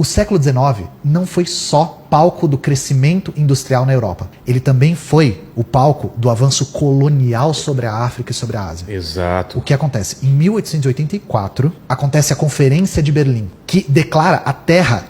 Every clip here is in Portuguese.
O século XIX não foi só palco do crescimento industrial na Europa. Ele também foi o palco do avanço colonial sobre a África e sobre a Ásia. Exato. O que acontece? Em 1884, acontece a Conferência de Berlim, que declara a terra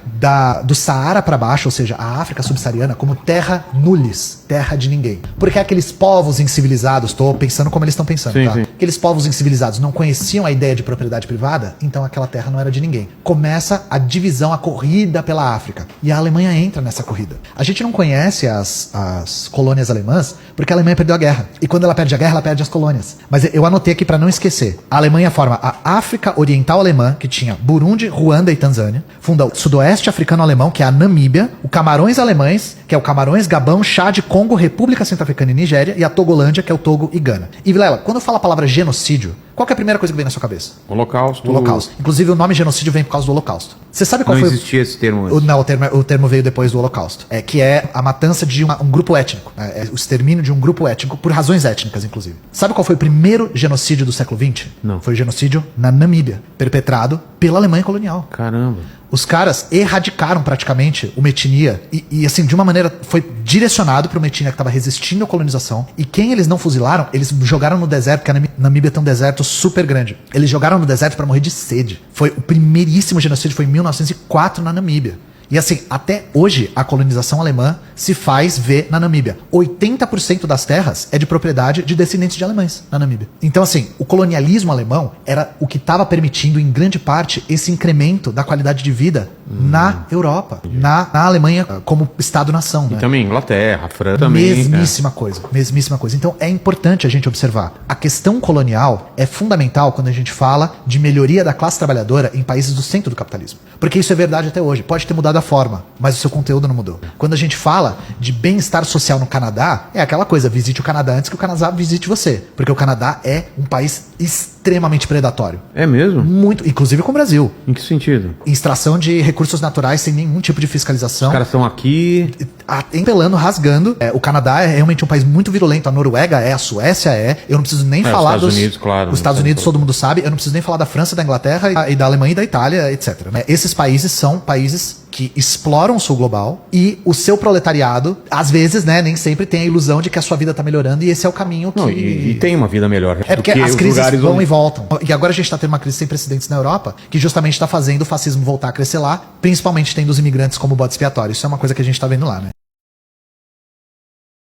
do Saara para baixo, ou seja, a África subsaariana, como terra nullis, terra de ninguém. Porque aqueles povos incivilizados, estou pensando como eles estão pensando, sim, tá? sim. Aqueles povos incivilizados não conheciam a ideia de propriedade privada, então aquela terra não era de ninguém. Começa a divisão, a corrida pela África. E a Alemanha entra nessa corrida. A gente não conhece as colônias alemãs porque a Alemanha perdeu a guerra. E quando ela perde a guerra, ela perde as colônias. Mas eu anotei aqui para não esquecer. A Alemanha forma a África Oriental Alemã, que tinha Burundi, Ruanda e Tanzânia. Funda o Sudoeste Africano Alemão, que é a Namíbia. O Camarões Alemães, que é o Camarões, Gabão, Chad, Congo, República Centro-Africana e Nigéria. E a Togolândia, que é o Togo e Gana. E Vilela, quando eu falo a palavra genocídio, qual que é a primeira coisa que vem na sua cabeça? Holocausto. O Holocausto. Inclusive o nome genocídio vem por causa do Holocausto. Você sabe qual Não foi existia esse termo antes. Não, o termo veio depois do Holocausto. Que é a matança de um grupo étnico. É o extermínio de um grupo étnico, por razões étnicas, inclusive. Sabe qual foi o primeiro genocídio do século XX? Não. Foi o genocídio na Namíbia, perpetrado pela Alemanha colonial. Caramba. Os caras erradicaram praticamente uma etnia e assim, de uma maneira, foi direcionado para uma etnia que estava resistindo à colonização. E quem eles não fuzilaram, eles jogaram no deserto, porque a Namíbia tem um deserto super grande. Eles jogaram no deserto para morrer de sede. Foi o primeiríssimo genocídio, foi em 1904 na Namíbia. E assim, até hoje, a colonização alemã se faz ver na Namíbia. 80% das terras é de propriedade de descendentes de alemães na Namíbia. Então assim, o colonialismo alemão era o que estava permitindo, em grande parte, esse incremento da qualidade de vida na Europa, na Alemanha como Estado-nação. E né? também Inglaterra, França também. Mesmíssima coisa, mesmíssima coisa. Então é importante a gente observar. A questão colonial é fundamental quando a gente fala de melhoria da classe trabalhadora em países do centro do capitalismo. Porque isso é verdade até hoje. Pode ter mudado a forma, mas o seu conteúdo não mudou. Quando a gente fala de bem-estar social no Canadá, é aquela coisa, visite o Canadá antes que o Canadá visite você. Porque o Canadá é um país extremamente predatório. É mesmo? Muito, inclusive com o Brasil. Em que sentido? Extração de recursos naturais sem nenhum tipo de fiscalização. Os caras estão aqui... Empelando, rasgando. O Canadá é realmente um país muito virulento. A Noruega é, a Suécia é. Eu não preciso nem falar os Estados Unidos, claro. Os Estados Unidos todo mundo sabe. Eu não preciso nem falar da França, da Inglaterra e da Alemanha e da Itália, etc. Esses países são países que exploram o sul global e o seu proletariado, às vezes, né, nem sempre tem a ilusão de que a sua vida tá melhorando e esse é o caminho que... Não, e tem uma vida melhor. É porque as crises vão e voltam. E agora a gente tá tendo uma crise sem precedentes na Europa, que justamente tá fazendo o fascismo voltar a crescer lá, principalmente tendo os imigrantes como bode expiatório. Isso é uma coisa que a gente tá vendo lá, né?